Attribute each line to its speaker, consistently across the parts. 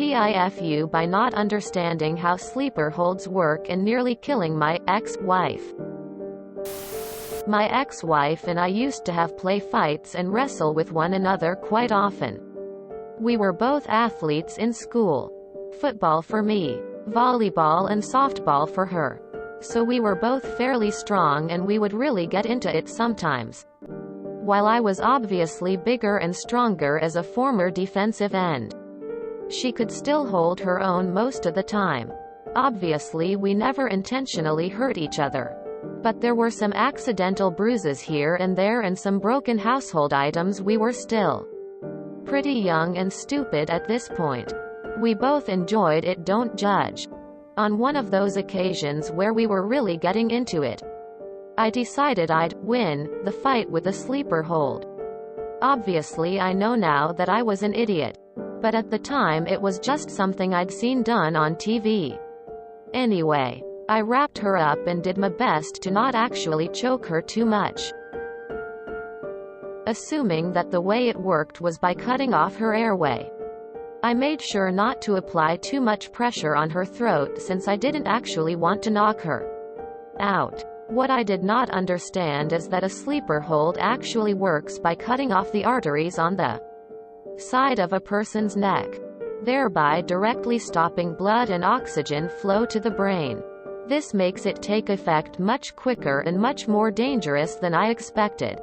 Speaker 1: TIFU by not understanding how sleeper holds work and nearly killing my ex-wife. My ex-wife and I used to have play fights and wrestle with one another quite often. We were both athletes in school. Football for me, volleyball and softball for her. So we were both fairly strong and we would really get into it sometimes. While I was obviously bigger and stronger as a former defensive end, she could still hold her own most of the time. Obviously we never intentionally hurt each other. But there were some accidental bruises here and there and some broken household items. We were still pretty young and stupid at this point. We both enjoyed it, don't judge. On one of those occasions where we were really getting into it, I decided I'd win the fight with a sleeper hold. Obviously I know now that I was an idiot. But at the time it was just something I'd seen done on TV. Anyway, I wrapped her up and did my best to not actually choke her too much. Assuming that the way it worked was by cutting off her airway. I made sure not to apply too much pressure on her throat since I didn't actually want to knock her out. What I did not understand is that a sleeper hold actually works by cutting off the arteries on the side of a person's neck, thereby directly stopping blood and oxygen flow to the brain. This makes it take effect much quicker and much more dangerous than I expected.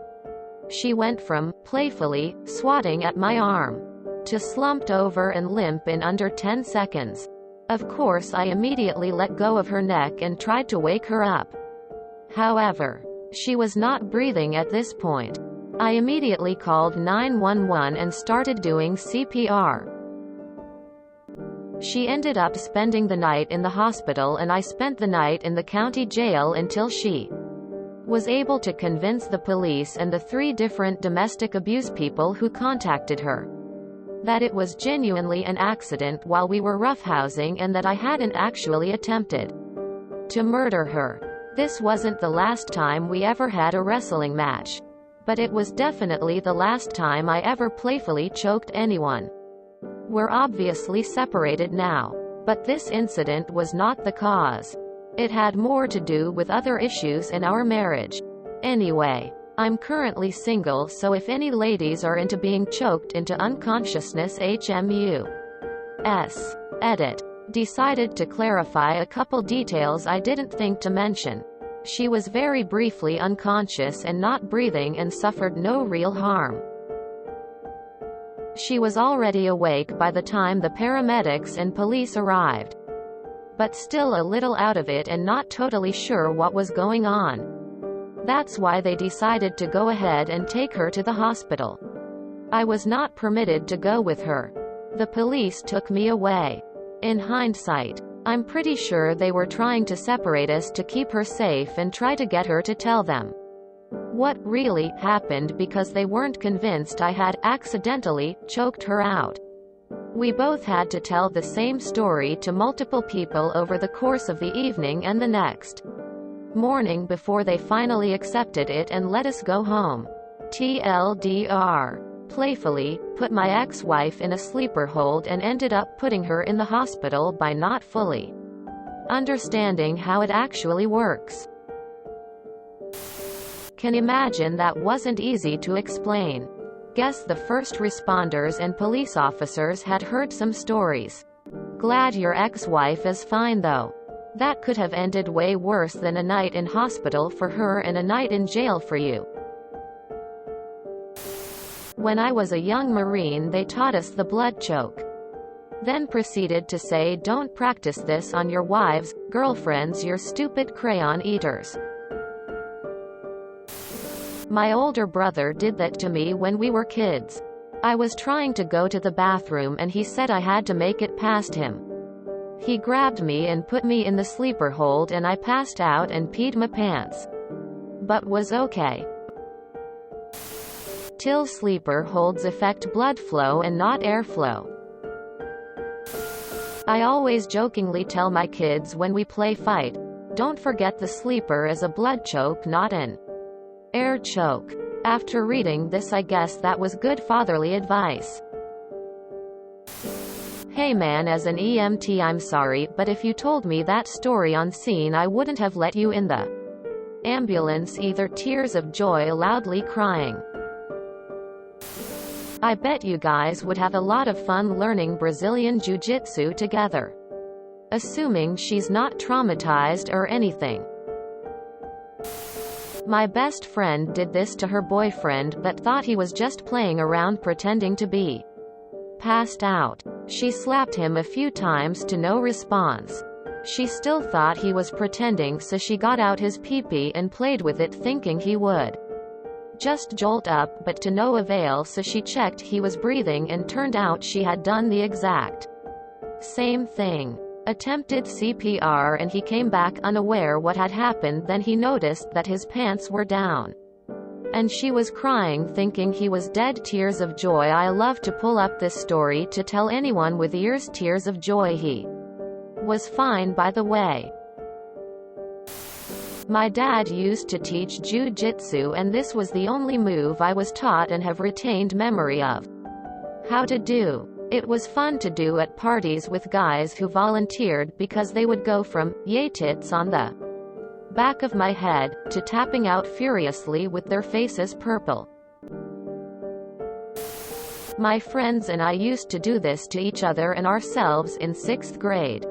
Speaker 1: She went from playfully swatting at my arm to slumped over and limp in under 10 seconds. Of course I immediately let go of her neck and tried to wake her up. However, she was not breathing at this point. I immediately called 911 and started doing CPR. She ended up spending the night in the hospital and I spent the night in the county jail until she was able to convince the police and the 3 different domestic abuse people who contacted her that it was genuinely an accident while we were roughhousing and that I hadn't actually attempted to murder her. This wasn't the last time we ever had a wrestling match. But it was definitely the last time I ever playfully choked anyone. We're obviously separated now. But this incident was not the cause. It had more to do with other issues in our marriage. Anyway, I'm currently single, so if any ladies are into being choked into unconsciousness, HMU. Edit. Decided to clarify a couple details I didn't think to mention. She was very briefly unconscious and not breathing and suffered no real harm. She was already awake by the time the paramedics and police arrived, but still a little out of it and not totally sure what was going on. That's why they decided to go ahead and take her to the hospital. I was not permitted to go with her. The police took me away. In hindsight, I'm pretty sure they were trying to separate us to keep her safe and try to get her to tell them what really happened because they weren't convinced I had accidentally choked her out. We both had to tell the same story to multiple people over the course of the evening and the next morning before they finally accepted it and let us go home. TLDR. Playfully put my ex-wife in a sleeper hold and ended up putting her in the hospital by not fully understanding how it actually works. Can imagine that wasn't easy to explain. Guess the first responders and police officers had heard some stories. Glad your ex-wife is fine though. That could have ended way worse than a night in hospital for her and a night in jail for you. When I was a young Marine, they taught us the blood choke. Then proceeded to say, don't practice this on your wives, girlfriends, your stupid crayon eaters. My older brother did that to me when we were kids. I was trying to go to the bathroom and he said I had to make it past him. He grabbed me and put me in the sleeper hold and I passed out and peed my pants. But was okay. Till sleeper holds affect blood flow and not airflow. I always jokingly tell my kids when we play fight, don't forget the sleeper is a blood choke, not an air choke. After reading this, I guess that was good fatherly advice. Hey man, as an EMT I'm sorry, but if you told me that story on scene I wouldn't have let you in the ambulance either. Tears of joy, loudly crying. I bet you guys would have a lot of fun learning Brazilian Jiu-Jitsu together. Assuming she's not traumatized or anything. My best friend did this to her boyfriend, but thought he was just playing around pretending to be passed out. She slapped him a few times to no response. She still thought he was pretending, so she got out his pee-pee and played with it thinking he would just jolt up, but to no avail, so she checked he was breathing and turned out she had done the exact same thing. Attempted CPR and he came back unaware what had happened. Then he noticed that his pants were down and she was crying thinking he was dead. Tears of joy. I love to pull up this story to tell anyone with ears. Tears of joy. He was fine, by the way. My dad used to teach jiu-jitsu and this was the only move I was taught and have retained memory of how to do. It was fun to do at parties with guys who volunteered because they would go from "yay tits on the back of my head" to tapping out furiously with their faces purple. My friends and I used to do this to each other and ourselves in 6th grade.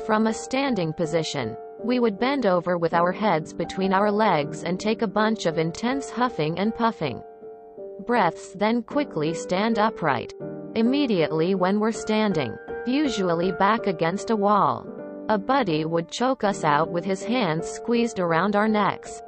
Speaker 1: From a standing position, we would bend over with our heads between our legs and take a bunch of intense huffing and puffing breaths, then quickly stand upright. Immediately when we're standing, usually back against a wall, a buddy would choke us out with his hands squeezed around our necks.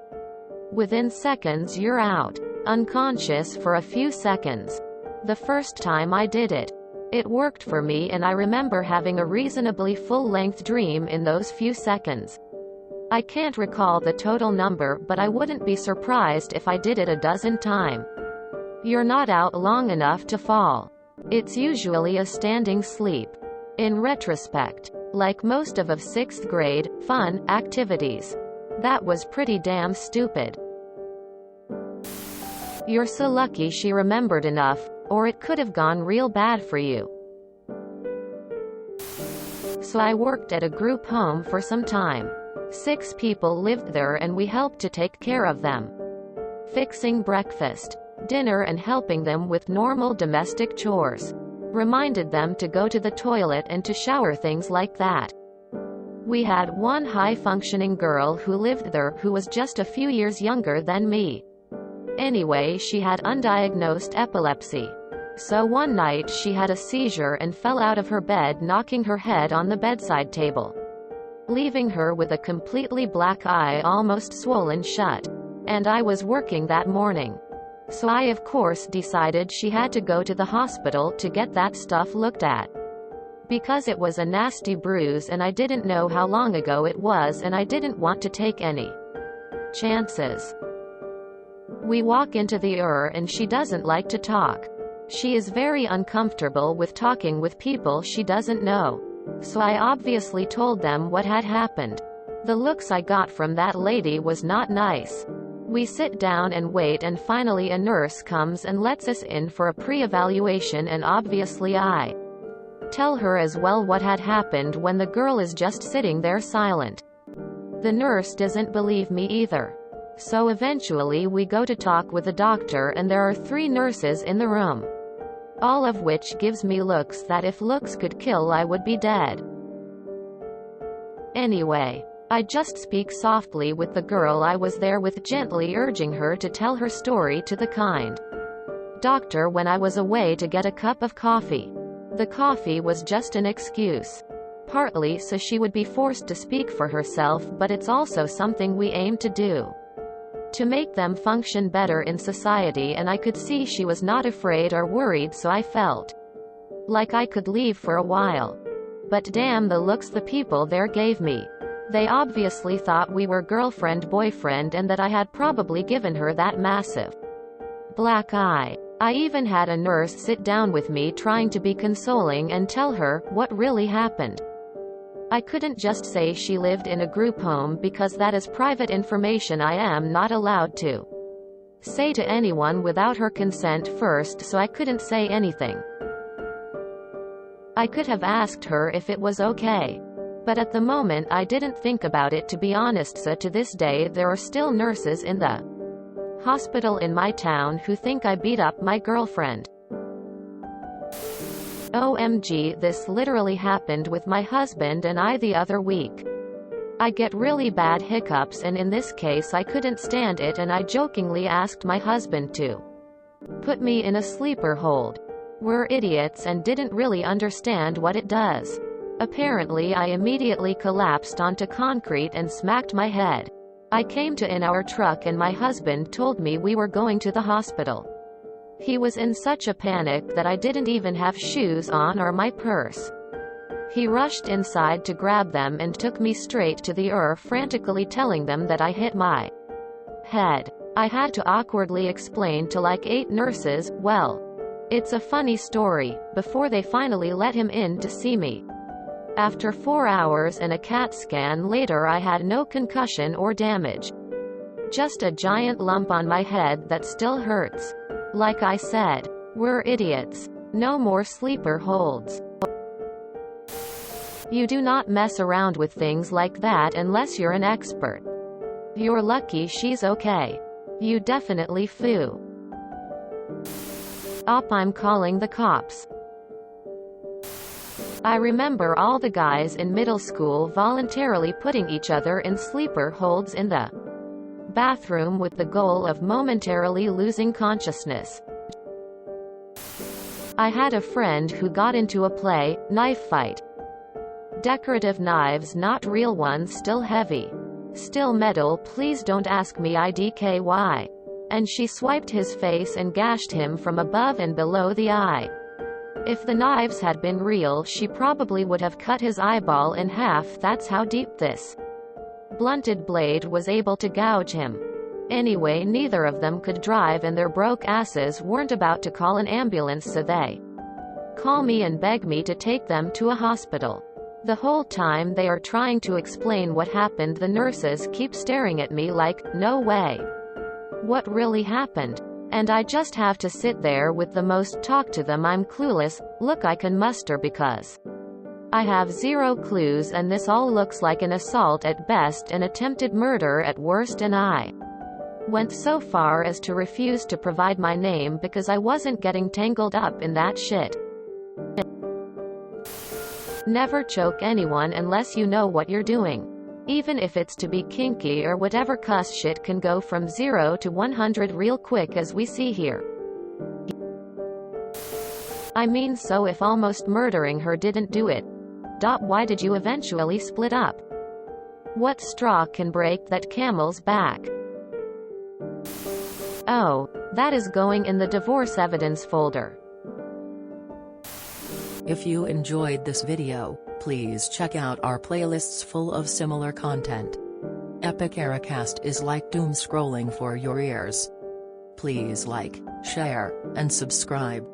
Speaker 1: Within seconds you're out, unconscious for a few seconds. The first time I did it, it worked for me and I remember having a reasonably full-length dream in those few seconds. I can't recall the total number, but I wouldn't be surprised if I did it a dozen times. You're not out long enough to fall. It's usually a standing sleep. In retrospect, like most of 6th grade fun activities, that was pretty damn stupid. You're so lucky she remembered enough, or it could have gone real bad for you. So I worked at a group home for some time. 6 people lived there and we helped to take care of them, fixing breakfast, dinner and helping them with normal domestic chores. Reminded them to go to the toilet and to shower, things like that. We had one high-functioning girl who lived there who was just a few years younger than me. Anyway, she had undiagnosed epilepsy. So one night she had a seizure and fell out of her bed, knocking her head on the bedside table, leaving her with a completely black eye almost swollen shut. And I was working that morning. So I of course decided she had to go to the hospital to get that stuff looked at. Because it was a nasty bruise and I didn't know how long ago it was and I didn't want to take any chances. We walk into the ER and she doesn't like to talk. She is very uncomfortable with talking with people she doesn't know. So I obviously told them what had happened. The looks I got from that lady was not nice. We sit down and wait and finally a nurse comes and lets us in for a pre-evaluation and obviously I tell her as well what had happened when the girl is just sitting there silent. The nurse doesn't believe me either. So eventually we go to talk with the doctor and there are 3 nurses in the room. All of which gives me looks that if looks could kill I would be dead. Anyway, I just speak softly with the girl I was there with, gently urging her to tell her story to the kind doctor when I was away to get a cup of coffee. The coffee was just an excuse. Partly so she would be forced to speak for herself, but it's also something we aim to do to make them function better in society, and I could see she was not afraid or worried, so I felt like I could leave for a while. But damn the looks the people there gave me. They obviously thought we were girlfriend-boyfriend and that I had probably given her that massive black eye. I even had a nurse sit down with me trying to be consoling and tell her what really happened. I couldn't just say she lived in a group home because that is private information I am not allowed to say to anyone without her consent first, so I couldn't say anything. I could have asked her if it was okay. But at the moment I didn't think about it, to be honest. So to this day there are still nurses in the hospital in my town who think I beat up my girlfriend. OMG, this literally happened with my husband and I the other week. I get really bad hiccups, and in this case I couldn't stand it, and I jokingly asked my husband to put me in a sleeper hold. We're idiots and didn't really understand what it does. Apparently I immediately collapsed onto concrete and smacked my head. I came to in our truck and my husband told me we were going to the hospital. He was in such a panic that I didn't even have shoes on or my purse. He rushed inside to grab them and took me straight to the ER, frantically telling them that I hit my head. I had to awkwardly explain to like 8 nurses, well, it's a funny story, before they finally let him in to see me. After 4 hours and a CAT scan later, I had no concussion or damage. Just a giant lump on my head that still hurts. Like I said, we're idiots. No more sleeper holds. You do not mess around with things like that unless you're an expert. You're lucky she's okay. You definitely foo. Op, I'm calling the cops. I remember all the guys in middle school voluntarily putting each other in sleeper holds in the bathroom with the goal of momentarily losing consciousness. I had a friend who got into a knife fight. Decorative knives, not real ones, still heavy. Still metal, please don't ask me IDKY. And she swiped his face and gashed him from above and below the eye. If the knives had been real, she probably would have cut his eyeball in half. That's how deep this blunted blade was able to gouge him. Anyway, neither of them could drive and their broke asses weren't about to call an ambulance, so they call me and beg me to take them to a hospital. The whole time they are trying to explain what happened, the nurses keep staring at me like, no way. What really happened? And I just have to sit there with the most talk to them. I'm clueless, look I can muster because I have zero clues, and this all looks like an assault at best and attempted murder at worst, and I went so far as to refuse to provide my name because I wasn't getting tangled up in that shit. Never choke anyone unless you know what you're doing. Even if it's to be kinky or whatever, cuss shit can go from 0 to 100 real quick, as we see here. I mean, so if almost murdering her didn't do it, why did you eventually split up? What straw can break that camel's back? Oh, that is going in the divorce evidence folder.
Speaker 2: If you enjoyed this video, please check out our playlists full of similar content. Epic Ericast is like doom scrolling for your ears. Please like, share, and subscribe.